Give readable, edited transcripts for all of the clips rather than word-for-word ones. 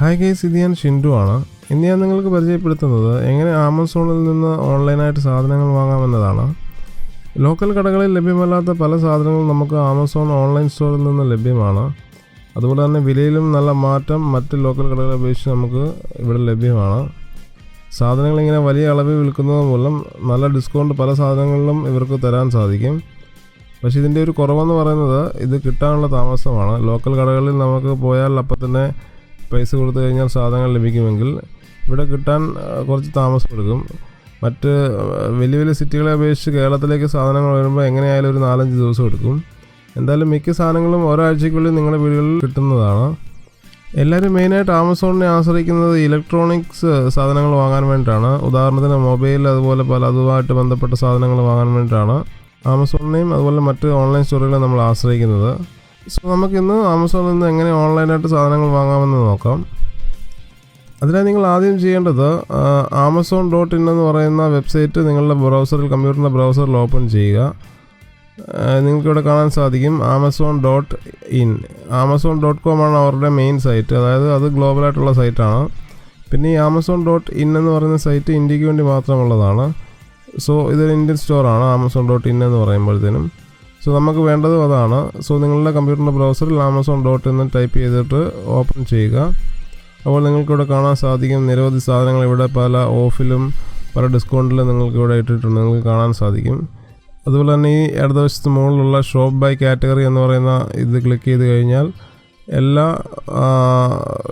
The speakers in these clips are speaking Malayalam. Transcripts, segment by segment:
ഹായ് ഗൈസ്, ഇത് ഞാൻ ഷിൻഡു ആണ്. ഇന്ന് ഞാൻ നിങ്ങൾക്ക് പരിചയപ്പെടുത്തുന്നത് എങ്ങനെ ആമസോണിൽ നിന്ന് ഓൺലൈനായിട്ട് സാധനങ്ങൾ വാങ്ങാമെന്നതാണ്. ലോക്കൽ കടകളിൽ ലഭ്യമല്ലാത്ത പല സാധനങ്ങളും നമുക്ക് ആമസോൺ ഓൺലൈൻ സ്റ്റോറിൽ നിന്ന് ലഭ്യമാണ്. അതുപോലെ തന്നെ വിലയിലും നല്ല മാറ്റം മറ്റ് ലോക്കൽ കടകളെ അപേക്ഷിച്ച് നമുക്ക് ഇവിടെ ലഭ്യമാണ്. സാധനങ്ങൾ ഇങ്ങനെ വലിയ അളവിൽ വിൽക്കുന്നത് മൂലം നല്ല ഡിസ്കൗണ്ട് പല സാധനങ്ങളിലും ഇവർക്ക് തരാൻ സാധിക്കും. പക്ഷേ ഇതിൻ്റെ ഒരു കുറവെന്ന് പറയുന്നത് ഇത് കിട്ടാനുള്ള താമസമാണ്. ലോക്കൽ കടകളിൽ നമുക്ക് പോയാൽ അപ്പം തന്നെ പൈസ കൊടുത്തു കഴിഞ്ഞാൽ സാധനങ്ങൾ ലഭിക്കുമെങ്കിൽ ഇവിടെ കിട്ടാൻ കുറച്ച് താമസം എടുക്കും. മറ്റ് വലിയ വലിയ സിറ്റികളെ അപേക്ഷിച്ച് കേരളത്തിലേക്ക് സാധനങ്ങൾ വരുമ്പോൾ എങ്ങനെയായാലും ഒരു 4-5 ദിവസം എടുക്കും. എന്തായാലും മിക്ക സാധനങ്ങളും ഒരാഴ്ചയ്ക്കുള്ളിൽ നിങ്ങളുടെ വീടുകളിൽ കിട്ടുന്നതാണ്. എല്ലാവരും മെയിനായിട്ട് ആമസോണിനെ ആശ്രയിക്കുന്നത് ഇലക്ട്രോണിക്സ് സാധനങ്ങൾ വാങ്ങാൻ വേണ്ടിയിട്ടാണ്. ഉദാഹരണത്തിന് മൊബൈൽ, അതുപോലെ പല അതുമായിട്ട് ബന്ധപ്പെട്ട സാധനങ്ങൾ വാങ്ങാൻ വേണ്ടിയിട്ടാണ് ആമസോണിനെയും അതുപോലെ മറ്റ് ഓൺലൈൻ സ്റ്റോറുകളെ നമ്മൾ ആശ്രയിക്കുന്നത്. സോ നമുക്കിന്ന് ആമസോണിൽ നിന്ന് എങ്ങനെ ഓൺലൈനായിട്ട് സാധനങ്ങൾ വാങ്ങാമെന്ന് നോക്കാം. അതിനായി നിങ്ങൾ ആദ്യം ചെയ്യേണ്ടത് amazon.in എന്ന് പറയുന്ന വെബ്സൈറ്റ് നിങ്ങളുടെ ബ്രൗസറിൽ, കമ്പ്യൂട്ടറിൻ്റെ ബ്രൗസറിൽ ഓപ്പൺ ചെയ്യുക. നിങ്ങൾക്കിവിടെ കാണാൻ സാധിക്കും amazon.in. amazon.com ആണ് അവരുടെ മെയിൻ സൈറ്റ്, അതായത് അത് ഗ്ലോബലായിട്ടുള്ള സൈറ്റാണ്. പിന്നെ ഈ amazon.in എന്ന് പറയുന്ന സൈറ്റ് ഇന്ത്യക്ക് വേണ്ടി മാത്രമുള്ളതാണ്. സോ ഇതൊരു ഇന്ത്യൻ സ്റ്റോറാണ് amazon.in എന്ന് പറയുമ്പോഴത്തേനും. സോ നമുക്ക് വേണ്ടത് അതാണ്. സോ നിങ്ങളുടെ കമ്പ്യൂട്ടറിൻ്റെ ബ്രൗസറിൽ amazon.in ടൈപ്പ് ചെയ്തിട്ട് ഓപ്പൺ ചെയ്യുക. അപ്പോൾ നിങ്ങൾക്കിവിടെ കാണാൻ സാധിക്കും നിരവധി സാധനങ്ങൾ ഇവിടെ പല ഓഫിലും പല ഡിസ്കൗണ്ടിലും നിങ്ങൾക്കിവിടെ ഇട്ടിട്ടുണ്ട്, നിങ്ങൾക്ക് കാണാൻ സാധിക്കും. അതുപോലെ തന്നെ ഈ ഇടതുവശത്ത് മുകളിലുള്ള ഷോപ്പ് ബൈ കാറ്റഗറി എന്ന് പറയുന്ന ഇത് ക്ലിക്ക് ചെയ്ത് കഴിഞ്ഞാൽ എല്ലാ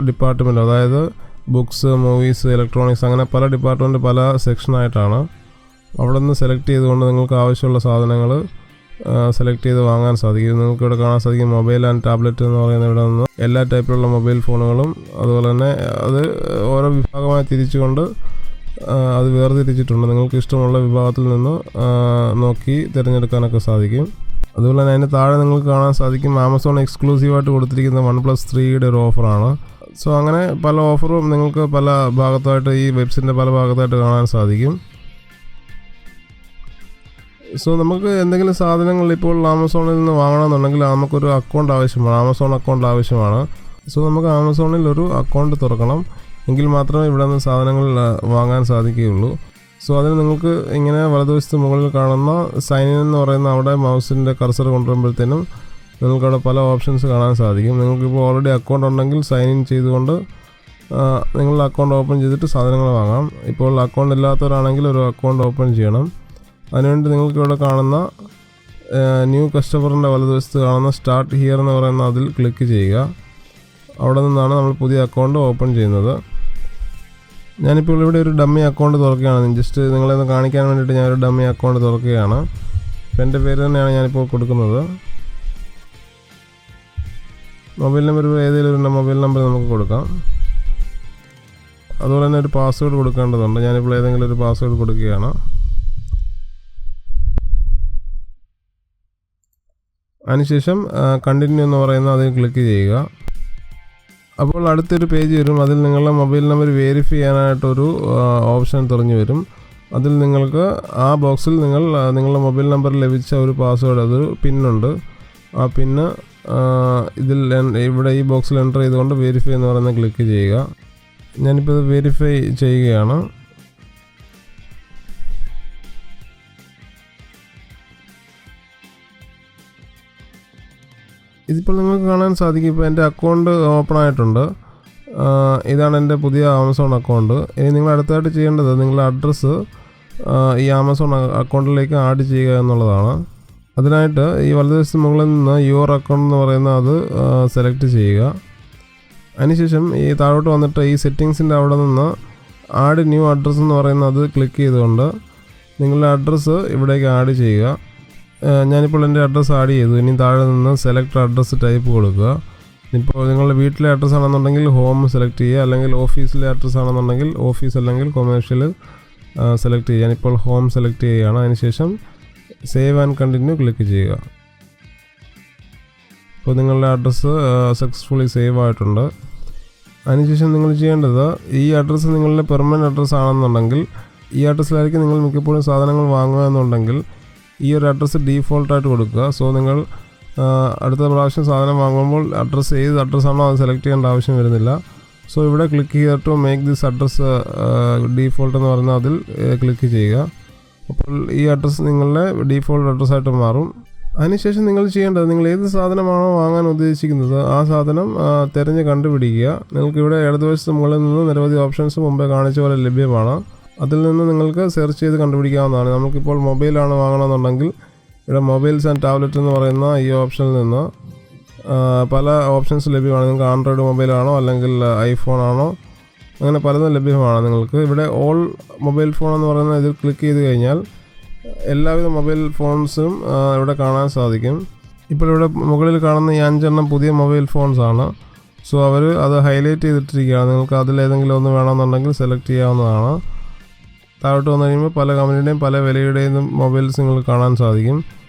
ഡിപ്പാർട്ട്മെൻറ്റും, അതായത് ബുക്സ്, മൂവീസ്, ഇലക്ട്രോണിക്സ്, അങ്ങനെ പല ഡിപ്പാർട്ട്മെൻറ്റ് പല സെക്ഷനായിട്ടാണ്. അവിടെ നിന്ന് സെലക്ട് ചെയ്തുകൊണ്ട് നിങ്ങൾക്ക് ആവശ്യമുള്ള സാധനങ്ങൾ സെലക്ട് ചെയ്ത് വാങ്ങാൻ സാധിക്കും. നിങ്ങൾക്ക് ഇവിടെ കാണാൻ സാധിക്കും മൊബൈൽ ആൻഡ് ടാബ്ലറ്റ് എന്ന് പറയുന്ന ഇവിടെ നിന്ന് എല്ലാ ടൈപ്പിലുള്ള മൊബൈൽ ഫോണുകളും, അതുപോലെ തന്നെ അത് ഓരോ വിഭാഗമായി തിരിച്ചുകൊണ്ട് അത് വേർതിരിച്ചിട്ടുണ്ട്. നിങ്ങൾക്ക് ഇഷ്ടമുള്ള വിഭാഗത്തിൽ നിന്ന് നോക്കി തിരഞ്ഞെടുക്കാനൊക്കെ സാധിക്കും. അതുപോലെ തന്നെ അതിന് താഴെ നിങ്ങൾക്ക് കാണാൻ സാധിക്കും ആമസോൺ എക്സ്ക്ലൂസീവായിട്ട് കൊടുത്തിരിക്കുന്ന 1+3യുടെ ഒരു ഓഫറാണ്. സോ അങ്ങനെ പല ഓഫറും നിങ്ങൾക്ക് പല ഭാഗത്തായിട്ട് ഈ വെബ്സൈറ്റിൻ്റെ പല ഭാഗത്തായിട്ട് കാണാൻ സാധിക്കും. സോ നമുക്ക് എന്തെങ്കിലും സാധനങ്ങൾ ഇപ്പോൾ ആമസോണിൽ നിന്ന് വാങ്ങണമെന്നുണ്ടെങ്കിൽ നമുക്കൊരു അക്കൗണ്ട് ആവശ്യമാണ്, ആമസോൺ അക്കൗണ്ട് ആവശ്യമാണ്. സോ നമുക്ക് ആമസോണിൽ ഒരു അക്കൗണ്ട് തുറക്കണം, എങ്കിൽ മാത്രമേ ഇവിടെ നിന്ന് സാധനങ്ങൾ വാങ്ങാൻ സാധിക്കുകയുള്ളൂ. സോ അതിന് നിങ്ങൾക്ക് ഇങ്ങനെ വലതുവശത്ത് മുകളിൽ കാണുന്ന സൈൻ ഇൻ എന്ന് പറയുന്ന അവിടെ മൗസിൻ്റെ കർസർ കൊണ്ടുവരുമ്പോഴത്തേനും നിങ്ങൾക്കവിടെ പല ഓപ്ഷൻസ് കാണാൻ സാധിക്കും. നിങ്ങൾക്കിപ്പോൾ ഓൾറെഡി അക്കൗണ്ട് ഉണ്ടെങ്കിൽ സൈൻ ഇൻ ചെയ്തുകൊണ്ട് നിങ്ങളുടെ അക്കൗണ്ട് ഓപ്പൺ ചെയ്തിട്ട് സാധനങ്ങൾ വാങ്ങാം. ഇപ്പോൾ അക്കൗണ്ട് ഇല്ലാത്തവരാണെങ്കിൽ ഒരു അക്കൗണ്ട് ഓപ്പൺ ചെയ്യണം. അതിനുവേണ്ടി നിങ്ങൾക്ക് ഇവിടെ കാണുന്ന ന്യൂ കസ്റ്റമറിൻ്റെ വലതുവശത്ത് കാണുന്ന സ്റ്റാർട്ട് ഹിയർ എന്ന് പറയുന്ന അതിൽ ക്ലിക്ക് ചെയ്യുക. അവിടെ നിന്നാണ് നമ്മൾ പുതിയ അക്കൗണ്ട് ഓപ്പൺ ചെയ്യുന്നത്. ഞാനിപ്പോൾ ഇവിടെ ഒരു ഡമ്മി അക്കൗണ്ട് തുറക്കുകയാണ്. ജസ്റ്റ് നിങ്ങളെന്ന് കാണിക്കാൻ വേണ്ടിയിട്ട് ഞാനൊരു ഡമ്മി അക്കൗണ്ട് തുറക്കുകയാണ്. അപ്പോൾ എൻ്റെ പേര് തന്നെയാണ് ഞാനിപ്പോൾ കൊടുക്കുന്നത്. മൊബൈൽ നമ്പർ ഏതെങ്കിലും ഒരു മൊബൈൽ നമ്പർ നമുക്ക് കൊടുക്കാം. അതുപോലെ തന്നെ ഒരു പാസ്വേഡ് കൊടുക്കേണ്ടതുണ്ട്. ഞാനിപ്പോൾ ഏതെങ്കിലും ഒരു പാസ്വേഡ് കൊടുക്കുകയാണ്. അതിനുശേഷം കണ്ടിന്യൂ എന്ന് പറയുന്ന അതിൽ ക്ലിക്ക് ചെയ്യുക. അപ്പോൾ അടുത്തൊരു പേജ് വരും. അതിൽ നിങ്ങളുടെ മൊബൈൽ നമ്പർ വെരിഫൈ ചെയ്യാനായിട്ടൊരു ഓപ്ഷൻ തുറന്നു വരും. അതിൽ നിങ്ങൾക്ക് ആ ബോക്സിൽ നിങ്ങളുടെ മൊബൈൽ നമ്പർ ലഭിച്ച ഒരു പാസ്വേഡ്, അതൊരു പിന്നുണ്ട്. ആ പിന്ന് ഇതിൽ ഇവിടെ ഈ ബോക്സിൽ എൻ്റർ ചെയ്തുകൊണ്ട് വെരിഫൈ എന്ന് പറയുന്ന ക്ലിക്ക് ചെയ്യുക. ഞാനിപ്പോൾ ഇത് വെരിഫൈ ചെയ്യുകയാണ്. ഇതിപ്പോൾ നിങ്ങൾക്ക് കാണാൻ സാധിക്കും. ഇപ്പോൾ എൻ്റെ അക്കൗണ്ട് ഓപ്പൺ ആയിട്ടുണ്ട്. ഇതാണ് എൻ്റെ പുതിയ ആമസോൺ അക്കൗണ്ട്. ഇനി നിങ്ങൾ അടുത്തായിട്ട് ചെയ്യേണ്ടത് നിങ്ങളുടെ അഡ്രസ്സ് ഈ ആമസോൺ അക്കൗണ്ടിലേക്ക് ആഡ് ചെയ്യുക എന്നുള്ളതാണ്. അതിനായിട്ട് ഈ വലതുവശത്ത് മുകളിൽ നിന്ന് യുവർ അക്കൗണ്ട് എന്ന് പറയുന്ന അത് സെലക്ട് ചെയ്യുക. അതിനുശേഷം ഈ താഴോട്ട് വന്നിട്ട് ഈ സെറ്റിങ്സിൻ്റെ അവിടെ നിന്ന് ആഡ് ന്യൂ അഡ്രസ്സ് എന്ന് പറയുന്ന അത് ക്ലിക്ക് ചെയ്തുകൊണ്ട് നിങ്ങളുടെ അഡ്രസ്സ് ഇവിടേക്ക് ആഡ് ചെയ്യുക. ഞാനിപ്പോൾ എൻ്റെ അഡ്രസ്സ് ആഡ് ചെയ്തു. ഇനി താഴെ നിന്ന് സെലക്ട് അഡ്രസ്സ് ടൈപ്പ് കൊടുക്കുക. ഇപ്പോൾ നിങ്ങളുടെ വീട്ടിലെ അഡ്രസ്സ് ആണെന്നുണ്ടെങ്കിൽ ഹോം സെലക്ട് ചെയ്യുക, അല്ലെങ്കിൽ ഓഫീസിലെ അഡ്രസ്സ് ആണെന്നുണ്ടെങ്കിൽ ഓഫീസ് അല്ലെങ്കിൽ കൊമേഴ്ഷ്യൽ സെലക്ട് ചെയ്യുക. ഞാനിപ്പോൾ ഹോം സെലക്ട് ചെയ്യുകയാണ്. അതിനുശേഷം സേവ് ആൻഡ് കണ്ടിന്യൂ ക്ലിക്ക് ചെയ്യുക. ഇപ്പോൾ നിങ്ങളുടെ അഡ്രസ്സ് സക്സസ്ഫുള്ളി സേവ് ആയിട്ടുണ്ട്. അതിനുശേഷം നിങ്ങൾ ചെയ്യേണ്ടത് ഈ അഡ്രസ്സ് നിങ്ങളുടെ പെർമനൻറ്റ് അഡ്രസ്സ് ആണെന്നുണ്ടെങ്കിൽ ഈ അഡ്രസ്സിലായിരിക്കും നിങ്ങൾ മിക്കപ്പോഴും സാധനങ്ങൾ വാങ്ങുക എന്നുണ്ടെങ്കിൽ ഈ ഒരു അഡ്രസ്സ് ഡീഫോൾട്ടായിട്ട് കൊടുക്കുക. സോ നിങ്ങൾ അടുത്ത പ്രാവശ്യം സാധനം വാങ്ങുമ്പോൾ അഡ്രസ്സ് ഏത് അഡ്രസ്സാണോ അത് സെലക്ട് ചെയ്യേണ്ട ആവശ്യം വരുന്നില്ല. സോ ഇവിടെ click here to make this address default എന്ന് പറയുന്ന അതിൽ ക്ലിക്ക് ചെയ്യുക. അപ്പോൾ ഈ അഡ്രസ്സ് നിങ്ങളുടെ ഡീഫോൾട്ട് അഡ്രസ്സായിട്ട് മാറും. അതിനുശേഷം നിങ്ങൾ ചെയ്യേണ്ടത്, നിങ്ങൾ ഏത് സാധനമാണോ വാങ്ങാൻ ഉദ്ദേശിക്കുന്നത് ആ സാധനം തിരഞ്ഞ് കണ്ടുപിടിക്കുക. നിങ്ങൾക്കിവിടെ ഇടതുവശത്ത് മുകളിൽ നിന്ന് നിരവധി ഓപ്ഷൻസ് മുമ്പേ കാണിച്ച പോലെ ലഭ്യമാണ്. അതിൽ നിന്ന് നിങ്ങൾക്ക് സെർച്ച് ചെയ്ത് കണ്ടുപിടിക്കാവുന്നതാണ്. നമുക്കിപ്പോൾ മൊബൈലാണ് വാങ്ങണമെന്നുണ്ടെങ്കിൽ ഇവിടെ മൊബൈൽസ് ആൻഡ് ടാബ്ലറ്റ് എന്ന് പറയുന്ന ഈ ഓപ്ഷനിൽ നിന്ന് പല ഓപ്ഷൻസ് ലഭ്യമാണ്. നിങ്ങൾക്ക് ആൻഡ്രോയിഡ് മൊബൈലാണോ അല്ലെങ്കിൽ ഐഫോൺ ആണോ, അങ്ങനെ പലതും ലഭ്യമാണ്. നിങ്ങൾക്ക് ഇവിടെ ഓൾ മൊബൈൽ ഫോൺ എന്ന് പറയുന്ന ഇതിൽ ക്ലിക്ക് ചെയ്ത് കഴിഞ്ഞാൽ എല്ലാവിധ മൊബൈൽ ഫോൺസും ഇവിടെ കാണാൻ സാധിക്കും. ഇപ്പോൾ ഇവിടെ മുകളിൽ കാണുന്ന ഈ 5 എണ്ണം പുതിയ മൊബൈൽ ഫോൺസാണ്. സോ അവർ അത് ഹൈലൈറ്റ് ചെയ്തിട്ടിരിക്കുകയാണ്. നിങ്ങൾക്ക് അതിലേതെങ്കിലും ഒന്ന് വേണമെന്നുണ്ടെങ്കിൽ സെലക്ട് ചെയ്യാവുന്നതാണ്. താഴോട്ട് വന്നു കഴിയുമ്പോൾ പല കമ്പനിയുടെയും പല വിലയുടെയും മൊബൈൽസ് നിങ്ങൾക്ക് കാണാൻ സാധിക്കും.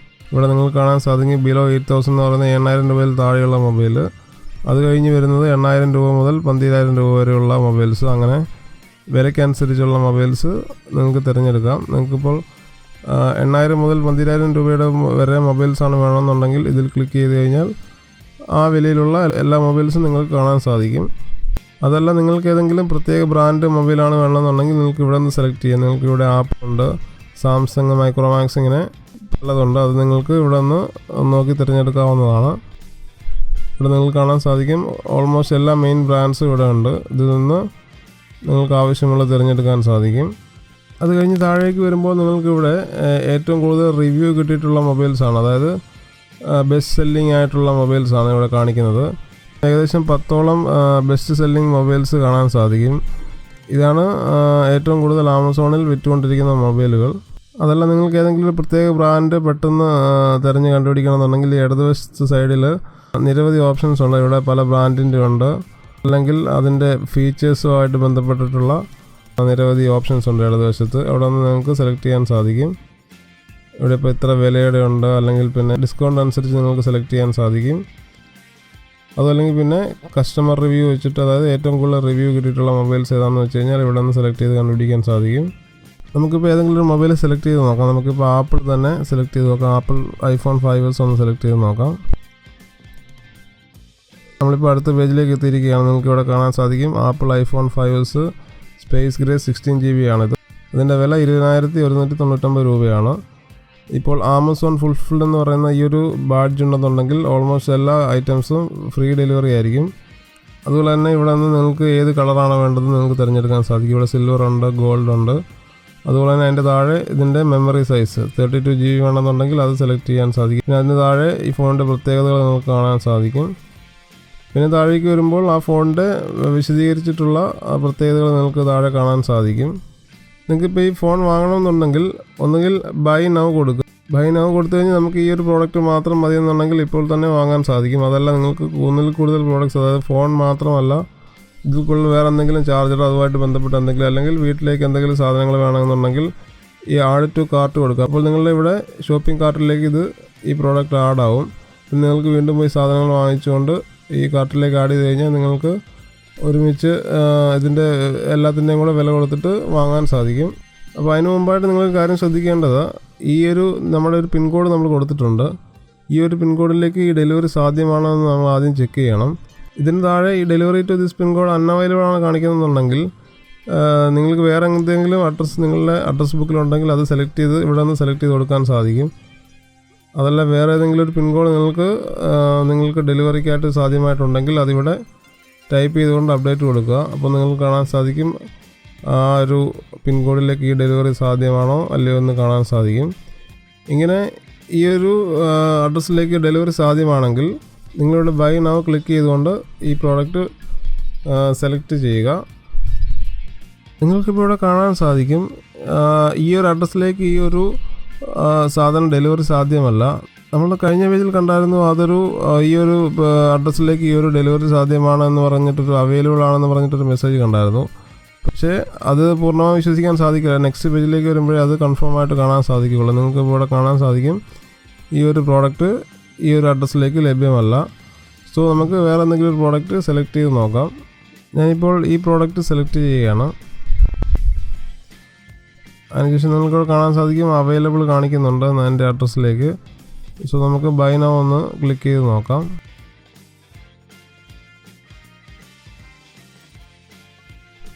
ഇവിടെ നിങ്ങൾക്ക് കാണാൻ സാധിക്കും ബിലോ 8000 എന്ന് പറയുന്ന 8000 രൂപയിൽ താഴെയുള്ള മൊബൈൽ. അത് കഴിഞ്ഞ് വരുന്നത് 8000 രൂപ മുതൽ 12000 രൂപ വരെയുള്ള മൊബൈൽസ്. അങ്ങനെ വിലയ്ക്കനുസരിച്ചുള്ള മൊബൈൽസ് നിങ്ങൾക്ക് തിരഞ്ഞെടുക്കാം. നിങ്ങൾക്കിപ്പോൾ 8000 മുതൽ 12000 രൂപയുടെ വരെ മൊബൈൽസാണ് വേണമെന്നുണ്ടെങ്കിൽ ഇതിൽ ക്ലിക്ക് ചെയ്ത് കഴിഞ്ഞാൽ ആ വിലയിലുള്ള എല്ലാ മൊബൈൽസും നിങ്ങൾക്ക് കാണാൻ സാധിക്കും. അതല്ല നിങ്ങൾക്ക് ഏതെങ്കിലും പ്രത്യേക ബ്രാൻഡ് മൊബൈലാണ് വേണമെന്നുണ്ടെങ്കിൽ നിങ്ങൾക്ക് ഇവിടെ നിന്ന് സെലക്ട് ചെയ്യാം. നിങ്ങൾക്ക് ഇവിടെ ആപ്പ് ഉണ്ട്, സാംസങ്, മൈക്രോമാക്സ്, ഇങ്ങനെ പലതുണ്ട്. അത് നിങ്ങൾക്ക് ഇവിടെ നിന്ന് നോക്കി തിരഞ്ഞെടുക്കാവുന്നതാണ്. ഇവിടെ നിങ്ങൾക്ക് കാണാൻ സാധിക്കും ഓൾമോസ്റ്റ് എല്ലാ മെയിൻ ബ്രാൻഡ്സും ഇവിടെ ഉണ്ട്. ഇതിൽ നിന്ന് നിങ്ങൾക്ക് ആവശ്യമുള്ളത് തിരഞ്ഞെടുക്കാൻ സാധിക്കും. അത് കഴിഞ്ഞ് താഴേക്ക് വരുമ്പോൾ നിങ്ങൾക്കിവിടെ ഏറ്റവും കൂടുതൽ റിവ്യൂ കിട്ടിയിട്ടുള്ള മൊബൈൽസാണ്, അതായത് ബെസ്റ്റ് സെല്ലിംഗ് ആയിട്ടുള്ള മൊബൈൽസാണ് ഇവിടെ കാണിക്കുന്നത്. ഏകദേശം 10ഓളം ബെസ്റ്റ് സെല്ലിംഗ് മൊബൈൽസ് കാണാൻ സാധിക്കും. ഇതാണ് ഏറ്റവും കൂടുതൽ ആമസോണിൽ വിറ്റുകൊണ്ടിരിക്കുന്ന മൊബൈലുകൾ. അതല്ല നിങ്ങൾക്ക് ഏതെങ്കിലും ഒരു പ്രത്യേക ബ്രാൻഡ് പെട്ടെന്ന് തിരഞ്ഞ് കണ്ടുപിടിക്കണമെന്നുണ്ടെങ്കിൽ ഈ ഇടതുവശത്ത് സൈഡിൽ നിരവധി ഓപ്ഷൻസ് ഉണ്ട്. ഇവിടെ പല ബ്രാൻഡിൻ്റെ ഉണ്ട്, അല്ലെങ്കിൽ അതിൻ്റെ ഫീച്ചേഴ്സുമായിട്ട് ബന്ധപ്പെട്ടിട്ടുള്ള നിരവധി ഓപ്ഷൻസ് ഉണ്ട് ഇടതുവശത്ത്. അവിടെ നിന്ന് നിങ്ങൾക്ക് സെലക്ട് ചെയ്യാൻ സാധിക്കും. ഇവിടെ ഇപ്പോൾ ഇത്ര വിലയുടെ ഉണ്ട്, അല്ലെങ്കിൽ പിന്നെ ഡിസ്കൗണ്ട് അനുസരിച്ച് നിങ്ങൾക്ക് സെലക്ട് ചെയ്യാൻ സാധിക്കും. അതല്ലെങ്കിൽ പിന്നെ കസ്റ്റമർ റിവ്യൂ വെച്ചിട്ട്, അതായത് ഏറ്റവും കൂടുതൽ റിവ്യൂ കിട്ടിയിട്ടുള്ള മൊബൈൽസ് ഏതാണെന്ന് വെച്ച് കഴിഞ്ഞാൽ ഇവിടെ നിന്ന് സെലക്ട് ചെയ്ത് കണ്ടുപിടിക്കാൻ സാധിക്കും. നമുക്കിപ്പോൾ ഏതെങ്കിലും ഒരു മൊബൈൽ സെലക്ട് ചെയ്ത് നോക്കാം. നമുക്കിപ്പോൾ ആപ്പിൾ തന്നെ സെലക്ട് ചെയ്ത് നോക്കാം. ആപ്പിൾ iPhone 5s ഒന്ന് സെലക്ട് ചെയ്ത് നോക്കാം. നമ്മളിപ്പോൾ അടുത്ത പേജിലേക്ക് എത്തിയിരിക്കുകയാണ്. നിങ്ങൾക്ക് ഇവിടെ കാണാൻ സാധിക്കും apple iPhone 5s space grey 16GB ആണിത്. ഇതിൻ്റെ വില 20,199 രൂപയാണ്. ഇപ്പോൾ ആമസോൺ ഫുൾഫിൽഡ് എന്ന് പറയുന്ന ഈ ഒരു ബാഡ്ജ് ഉണ്ടെന്നുണ്ടെങ്കിൽ ഓൾമോസ്റ്റ് എല്ലാ ഐറ്റംസും ഫ്രീ ഡെലിവറി ആയിരിക്കും. അതുപോലെ തന്നെ ഇവിടെ നിന്ന് നിങ്ങൾക്ക് ഏത് കളറാണ് വേണ്ടത് നിങ്ങൾക്ക് തിരഞ്ഞെടുക്കാൻ സാധിക്കും. ഇവിടെ സിൽവർ ഉണ്ട്, ഗോൾഡ് ഉണ്ട്. അതുപോലെ തന്നെ അതിൻ്റെ താഴെ ഇതിൻ്റെ മെമ്മറി സൈസ് 32GB വേണമെന്നുണ്ടെങ്കിൽ അത് സെലക്ട് ചെയ്യാൻ സാധിക്കും. പിന്നെ അതിന് താഴെ ഈ ഫോണിൻ്റെ പ്രത്യേകതകൾ നിങ്ങൾക്ക് കാണാൻ സാധിക്കും. പിന്നെ താഴേക്ക് വരുമ്പോൾ ആ ഫോണിൻ്റെ വിശദീകരിച്ചിട്ടുള്ള പ്രത്യേകതകൾ നിങ്ങൾക്ക് താഴെ കാണാൻ സാധിക്കും. നിങ്ങൾക്കിപ്പോൾ ഈ ഫോൺ വാങ്ങണമെന്നുണ്ടെങ്കിൽ ഒന്നുകിൽ ബൈ നൗ കൊടുക്കുക. ബൈ നൗ കൊടുത്തു കഴിഞ്ഞാൽ നമുക്ക് ഈ ഒരു പ്രോഡക്റ്റ് മാത്രം മതിയെന്നുണ്ടെങ്കിൽ ഇപ്പോൾ തന്നെ വാങ്ങാൻ സാധിക്കും. അതല്ല നിങ്ങൾക്ക് ഒന്നിൽ കൂടുതൽ പ്രോഡക്റ്റ്സ്, അതായത് ഫോൺ മാത്രമല്ല ഇതിൽ കൂടുതൽ വേറെ എന്തെങ്കിലും ചാർജർ അതുമായിട്ട് ബന്ധപ്പെട്ട് എന്തെങ്കിലും, അല്ലെങ്കിൽ വീട്ടിലേക്ക് എന്തെങ്കിലും സാധനങ്ങൾ വേണമെന്നുണ്ടെങ്കിൽ ഈ ആഡ് ടു കാർട്ട് കൊടുക്കുക. അപ്പോൾ നിങ്ങളുടെ ഇവിടെ ഷോപ്പിംഗ് കാർട്ടിലേക്ക് ഈ പ്രോഡക്റ്റ് ആഡാവും. പിന്നെ നിങ്ങൾക്ക് വീണ്ടും പോയി സാധനങ്ങൾ വാങ്ങിച്ചുകൊണ്ട് ഈ കാർട്ടിലേക്ക് ആഡ് ചെയ്ത് കഴിഞ്ഞാൽ നിങ്ങൾക്ക് ഒരുമിച്ച് ഇതിൻ്റെ എല്ലാത്തിൻ്റെയും കൂടെ വില കൊടുത്തിട്ട് വാങ്ങാൻ സാധിക്കും. അപ്പോൾ അതിന് മുമ്പായിട്ട് നിങ്ങൾ കാര്യം ശ്രദ്ധിക്കേണ്ടത്, ഈ ഒരു നമ്മുടെ ഒരു പിൻകോഡ് നമ്മൾ കൊടുത്തിട്ടുണ്ട്. ഈ ഒരു പിൻകോഡിലേക്ക് ഈ ഡെലിവറി സാധ്യമാണോ എന്ന് നമ്മൾ ആദ്യം ചെക്ക് ചെയ്യണം. ഇതിന് താഴെ ഈ delivery to this pin code unavailable ആണ് കാണിക്കുന്നുണ്ടെങ്കിൽ നിങ്ങൾക്ക് വേറെ എന്തെങ്കിലും അഡ്രസ്സ് നിങ്ങളുടെ അഡ്രസ് ബുക്കിലുണ്ടെങ്കിൽ അത് സെലക്ട് ചെയ്ത് ഇവിടെ നിന്ന് സെലക്ട് ചെയ്ത് കൊടുക്കാൻ സാധിക്കും. അതല്ല വേറെ ഏതെങ്കിലും ഒരു പിൻകോഡ് നിങ്ങൾക്ക് ഡെലിവറിക്കായിട്ട് സാധ്യമായിട്ടുണ്ടെങ്കിൽ അതിവിടെ ടൈപ്പ് ചെയ്തുകൊണ്ട് അപ്ഡേറ്റ് കൊടുക്കുക. അപ്പോൾ നിങ്ങൾക്ക് കാണാൻ സാധിക്കും ആ ഒരു പിൻകോഡിലേക്ക് ഈ ഡെലിവറി സാധ്യമാണോ അല്ലയോ എന്ന് കാണാൻ സാധിക്കും. ഇങ്ങനെ ഈ ഒരു അഡ്രസ്സിലേക്ക് ഡെലിവറി സാധ്യമാണെങ്കിൽ നിങ്ങളുടെ ബൈ നൗ ക്ലിക്ക് ചെയ്തുകൊണ്ട് ഈ പ്രോഡക്റ്റ് സെലക്ട് ചെയ്യുക. നിങ്ങൾക്കിപ്പോൾ ഇവിടെ കാണാൻ സാധിക്കും ഈ ഒരു അഡ്രസ്സിലേക്ക് ഈ ഒരു സാധനം ഡെലിവറി സാധ്യമല്ല. നമ്മൾ കഴിഞ്ഞ പേജിൽ കണ്ടായിരുന്നു ഈ ഒരു അഡ്രസ്സിലേക്ക് ഈ ഒരു ഡെലിവറി സാധ്യമാണ് എന്ന് പറഞ്ഞിട്ടൊരു അവൈലബിൾ ആണെന്ന് പറഞ്ഞിട്ടൊരു മെസ്സേജ് കണ്ടായിരുന്നു. പക്ഷേ അത് പൂർണ്ണമായി വിശ്വസിക്കാൻ സാധിക്കില്ല. നെക്സ്റ്റ് പേജിലേക്ക് വരുമ്പോഴേ അത് കൺഫേം ആയിട്ട് കാണാൻ സാധിക്കുകയുള്ളൂ. നിങ്ങൾക്ക് ഇവിടെ കാണാൻ സാധിക്കും ഈ ഒരു പ്രോഡക്റ്റ് ഈ ഒരു അഡ്രസ്സിലേക്ക് ലഭ്യമല്ല. സോ നമുക്ക് വേറെ എന്തെങ്കിലും ഒരു പ്രോഡക്റ്റ് സെലക്ട് ചെയ്ത് നോക്കാം. ഞാനിപ്പോൾ ഈ പ്രോഡക്റ്റ് സെലക്ട് ചെയ്യുകയാണ്. അതിനുശേഷം നിങ്ങൾക്കിവിടെ കാണാൻ സാധിക്കും അവൈലബിൾ കാണിക്കുന്നുണ്ട് എൻ്റെ അഡ്രസ്സിലേക്ക്. സോ നമുക്ക് ബൈ നൗ ഒന്ന് ക്ലിക്ക് ചെയ്ത് നോക്കാം.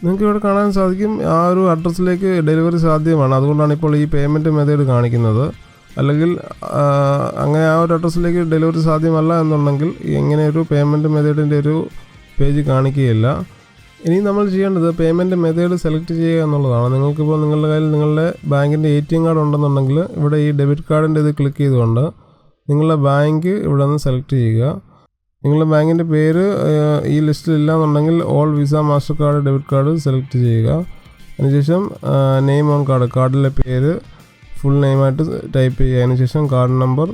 നിങ്ങൾക്ക് ഇവിടെ കാണാൻ സാധിക്കും ആ ഒരു അഡ്രസ്സിലേക്ക് ഡെലിവറി സാധ്യമാണ്. അതുകൊണ്ടാണ് ഇപ്പോൾ ഈ പേയ്മെൻറ്റ് മെത്തേഡ് കാണിക്കുന്നത്. അല്ലെങ്കിൽ അങ്ങനെ ആ ഒരു അഡ്രസ്സിലേക്ക് ഡെലിവറി സാധ്യമല്ല എന്നുണ്ടെങ്കിൽ ഇങ്ങനെ ഒരു പേയ്മെൻറ്റ് മെത്തേഡിൻ്റെ ഒരു പേജ് കാണിക്കുകയില്ല. ഇനി നമ്മൾ ചെയ്യേണ്ടത് പേയ്മെൻറ്റ് മെത്തേഡ് സെലക്ട് ചെയ്യുക എന്നുള്ളതാണ്. നിങ്ങൾക്കിപ്പോൾ നിങ്ങളുടെ കയ്യിൽ നിങ്ങളുടെ ബാങ്കിൻ്റെ ATM കാർഡ് ഉണ്ടെന്നുണ്ടെങ്കിൽ ഇവിടെ ഈ ഡെബിറ്റ് കാർഡിൻ്റെ ഇത് ക്ലിക്ക് ചെയ്തുകൊണ്ട് നിങ്ങളുടെ ബാങ്ക് ഇവിടെ നിന്ന് സെലക്ട് ചെയ്യുക. നിങ്ങളുടെ ബാങ്കിൻ്റെ പേര് ഈ ലിസ്റ്റിൽ ഇല്ല എന്നുണ്ടെങ്കിൽ all visa master card debit card select ചെയ്യുക. അതിനുശേഷം നെയിം ഓൺ കാർഡിലെ പേര് ഫുൾ നെയിമായിട്ട് ടൈപ്പ് ചെയ്യുക. അതിനുശേഷം കാർഡ് നമ്പർ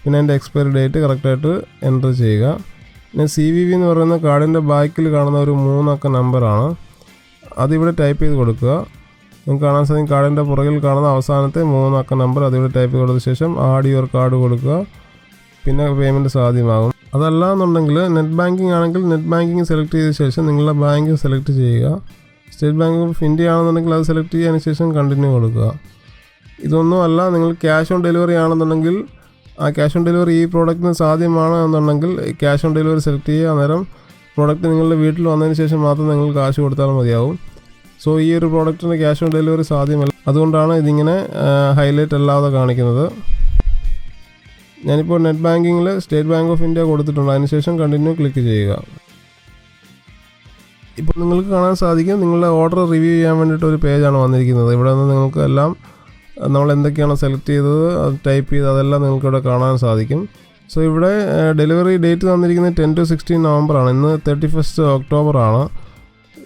പിന്നെ അതിൻ്റെ എക്സ്പയറി ഡേറ്റ് കറക്റ്റായിട്ട് എൻ്റർ ചെയ്യുക. പിന്നെ CVV എന്ന് പറയുന്ന കാർഡിൻ്റെ ബാക്കിൽ കാണുന്ന ഒരു 3 അക്ക നമ്പറാണ്, അതിവിടെ ടൈപ്പ് ചെയ്ത് കൊടുക്കുക. നിങ്ങൾക്ക് കാണാൻ സാധിക്കും കാർഡിൻ്റെ പുറകിൽ കാണുന്ന അവസാനത്തെ 3 അക്ക നമ്പർ അതിവിടെ ടൈപ്പ് ചെയ്ത് കൊടുത്ത ശേഷം ആഡ് യുവർ കാർഡ് കൊടുക്കുക. പിന്നെ പേയ്മെൻറ്റ് സാധ്യമാകും. അതല്ല എന്നുണ്ടെങ്കിൽ നെറ്റ് ബാങ്കിങ് ആണെങ്കിൽ നെറ്റ് ബാങ്കിങ് സെലക്ട് ചെയ്ത ശേഷം നിങ്ങളുടെ ബാങ്ക് സെലക്ട് ചെയ്യുക. സ്റ്റേറ്റ് ബാങ്ക് ഓഫ് ഇന്ത്യ ആണെന്നുണ്ടെങ്കിൽ അത് സെലക്ട് ചെയ്തതിന് ശേഷം കണ്ടിന്യൂ കൊടുക്കുക. ഇതൊന്നും അല്ല, നിങ്ങൾ ക്യാഷ് ഓൺ ഡെലിവറി ആണെന്നുണ്ടെങ്കിൽ ആ ക്യാഷ് ഓൺ ഡെലിവറി ഈ പ്രോഡക്റ്റിന് സാധ്യമാണ് എന്നുണ്ടെങ്കിൽ ക്യാഷ് ഓൺ ഡെലിവറി സെലക്ട് ചെയ്യുക. അന്നേരം പ്രോഡക്റ്റ് നിങ്ങളുടെ വീട്ടിൽ വന്നതിന് ശേഷം മാത്രം നിങ്ങൾ കാശ് കൊടുത്താൽ മതിയാവും. സോ ഈ ഒരു പ്രോഡക്റ്റിന് ക്യാഷ് ഓൺ ഡെലിവറി സാധ്യമല്ല, അതുകൊണ്ടാണ് ഇതിങ്ങനെ ഹൈലൈറ്റ് അല്ലാതെ കാണിക്കുന്നത്. ഞാനിപ്പോൾ നെറ്റ് ബാങ്കിങ്ങിൽ സ്റ്റേറ്റ് ബാങ്ക് ഓഫ് ഇന്ത്യ കൊടുത്തിട്ടുണ്ട്. അതിനുശേഷം കണ്ടിന്യൂ ക്ലിക്ക് ചെയ്യുക. ഇപ്പോൾ നിങ്ങൾക്ക് കാണാൻ സാധിക്കും നിങ്ങളുടെ ഓർഡർ റിവ്യൂ ചെയ്യാൻ വേണ്ടിയിട്ട് ഒരു പേജാണ് വന്നിരിക്കുന്നത്. ഇവിടെ നിന്ന് നിങ്ങൾക്ക് എല്ലാം നമ്മൾ എന്തൊക്കെയാണോ സെലക്ട് ചെയ്തത് അത് ടൈപ്പ് ചെയ്ത് അതെല്ലാം നിങ്ങൾക്കിവിടെ കാണാൻ സാധിക്കും. സോ ഇവിടെ ഡെലിവറി ഡേറ്റ് തന്നിരിക്കുന്നത് 10 to 16 നവംബറാണ്. ഇന്ന് 31 ഒക്ടോബറാണ്.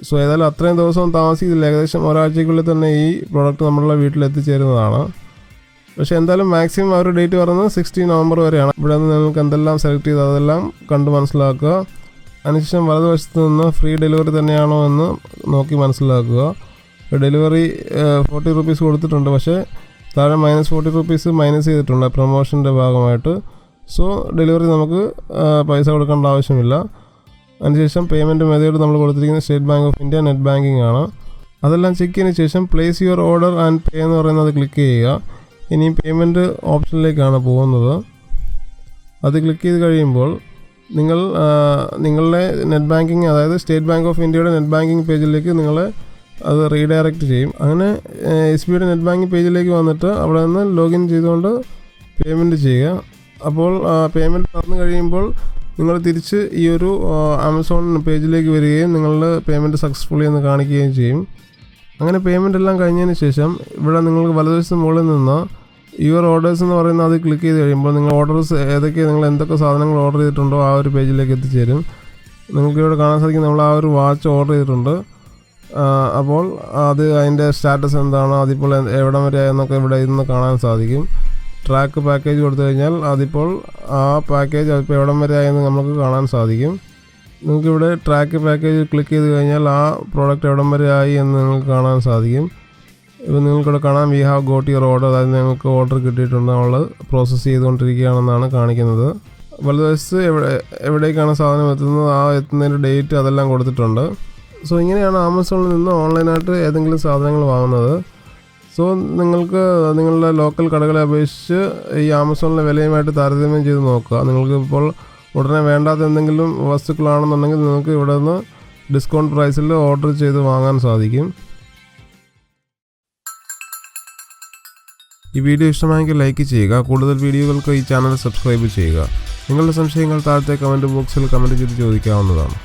സോ ഏതായാലും അത്രയും ദിവസം താമസിക്കില്ല, ഏകദേശം ഒരാഴ്ചയ്ക്കുള്ളിൽ തന്നെ ഈ പ്രോഡക്റ്റ് നമ്മളുടെ വീട്ടിൽ എത്തിച്ചേരുന്നതാണ്. പക്ഷേ എന്തായാലും മാക്സിമം ആ ഒരു ഡേറ്റ് പറയുന്നത് 16 നവംബർ വരെയാണ്. ഇവിടെ നിന്ന് നിങ്ങൾക്ക് എന്തെല്ലാം സെലക്ട് ചെയ്ത് അതെല്ലാം കണ്ട് മനസ്സിലാക്കുക. അതിനുശേഷം വലതുവശത്ത് നിന്ന് ഫ്രീ ഡെലിവറി തന്നെയാണോ എന്ന് നോക്കി മനസ്സിലാക്കുക. ഡെലിവറി 40 rupees കൊടുത്തിട്ടുണ്ട്, പക്ഷേ താഴെ -40 മൈനസ് ചെയ്തിട്ടുണ്ട് പ്രൊമോഷൻ്റെ ഭാഗമായിട്ട്. സോ ഡെലിവറി നമുക്ക് പൈസ കൊടുക്കേണ്ട ആവശ്യമില്ല. അതിനുശേഷം പേയ്മെൻറ്റ് മെത്തേഡ് നമ്മൾ കൊടുത്തിരിക്കുന്നത് state Bank of India net banking ആണ്. അതെല്ലാം ചെക്ക് ചെയ്തതിന് ശേഷം place your order and pay എന്ന് പറയുന്നത് ക്ലിക്ക് ചെയ്യുക. ഇനി പേയ്മെൻറ്റ് ഓപ്ഷനിലേക്കാണ് പോകുന്നത്. അത് ക്ലിക്ക് ചെയ്ത് കഴിയുമ്പോൾ നിങ്ങൾ നിങ്ങളുടെ നെറ്റ് ബാങ്കിങ്, അതായത് സ്റ്റേറ്റ് ബാങ്ക് ഓഫ് ഇന്ത്യയുടെ നെറ്റ് ബാങ്കിങ് പേജിലേക്ക് നിങ്ങളെ അത് റീഡയറക്റ്റ് ചെയ്യും. അങ്ങനെ SBIയുടെ നെറ്റ് ബാങ്കിങ് പേജിലേക്ക് വന്നിട്ട് അവിടെ നിന്ന് ലോഗിൻ ചെയ്തുകൊണ്ട് പേയ്മെൻറ്റ് ചെയ്യുക. അപ്പോൾ പേയ്മെൻറ്റ് നടന്നു കഴിയുമ്പോൾ നിങ്ങൾ തിരിച്ച് ഈ ഒരു ആമസോൺ പേജിലേക്ക് വരികയും നിങ്ങളുടെ പേയ്മെൻറ്റ് സക്സസ്ഫുള്ളി എന്ന് കാണിക്കുകയും ചെയ്യും. അങ്ങനെ പേയ്മെൻറ്റ് എല്ലാം കഴിഞ്ഞതിന് ശേഷം ഇവിടെ നിങ്ങൾക്ക് വലതുവശത്ത് മുകളിൽ നിന്ന് യുവർ ഓർഡേഴ്സ് എന്ന് പറയുന്ന അത് ക്ലിക്ക് ചെയ്ത് കഴിയുമ്പോൾ നിങ്ങൾ ഓർഡേഴ്സ് നിങ്ങൾ എന്തൊക്കെ സാധനങ്ങൾ ഓർഡർ ചെയ്തിട്ടുണ്ടോ ആ ഒരു പേജിലേക്ക് എത്തിച്ചേരും. നിങ്ങൾക്ക് ഇവിടെ കാണാൻ സാധിക്കും നമ്മൾ ആ ഒരു വാച്ച് ഓർഡർ ചെയ്തിട്ടുണ്ട്. അപ്പോൾ അത് അതിൻ്റെ സ്റ്റാറ്റസ് എന്താണോ, അതിപ്പോൾ എവിടം വരെ എന്നൊക്കെ ഇവിടെ ഇരുന്ന് കാണാൻ സാധിക്കും. ട്രാക്ക് പാക്കേജ് കൊടുത്തു കഴിഞ്ഞാൽ അതിപ്പോൾ ആ പാക്കേജ് അതിപ്പോൾ എവിടം വരെ ആയെന്ന് നമുക്ക് കാണാൻ സാധിക്കും. നിങ്ങൾക്കിവിടെ ട്രാക്ക് പാക്കേജ് ക്ലിക്ക് ചെയ്ത് കഴിഞ്ഞാൽ ആ പ്രോഡക്റ്റ് എവിടം വരെ ആയി എന്ന് നിങ്ങൾക്ക് കാണാൻ സാധിക്കും. ഇപ്പോൾ നിങ്ങൾക്കിവിടെ കാണാം we have got your order, അതായത് ഞങ്ങൾക്ക് ഓർഡർ കിട്ടിയിട്ടുണ്ട്, നമ്മൾ പ്രോസസ്സ് ചെയ്തുകൊണ്ടിരിക്കുകയാണെന്നാണ് കാണിക്കുന്നത്. വലതുവശത്ത് എവിടേക്കാണ് സാധനം എത്തുന്നത്, ആ എത്തുന്നതിൻ്റെ ഡേറ്റ് അതെല്ലാം കൊടുത്തിട്ടുണ്ട്. സോ ഇങ്ങനെയാണ് ആമസോണിൽ നിന്ന് ഓൺലൈനായിട്ട് ഏതെങ്കിലും സാധനങ്ങൾ വാങ്ങുന്നത്. സോ നിങ്ങൾക്ക് നിങ്ങളുടെ ലോക്കൽ കടകളെ അപേക്ഷിച്ച് ഈ ആമസോണിലെ വിലയുമായിട്ട് താരതമ്യം ചെയ്ത് നോക്കുക. നിങ്ങൾക്ക് ഇപ്പോൾ ഉടനെ വേണ്ടാത്ത എന്തെങ്കിലും വസ്തുക്കളാണെന്നുണ്ടെങ്കിൽ നിങ്ങൾക്ക് ഇവിടെ നിന്ന് ഡിസ്കൗണ്ട് പ്രൈസിൽ ഓർഡർ ചെയ്ത് വാങ്ങാൻ സാധിക്കും. ഈ വീഡിയോ ഇഷ്ടമായെങ്കിൽ ലൈക്ക് ചെയ്യുക. കൂടുതൽ വീഡിയോകൾക്ക് ഈ ചാനൽ സബ്സ്ക്രൈബ് ചെയ്യുക. നിങ്ങളുടെ സംശയങ്ങൾ താഴത്തെ കമൻറ്റ് ബോക്സിൽ കമൻറ്റ് ചെയ്ത് ചോദിക്കാവുന്നതാണ്.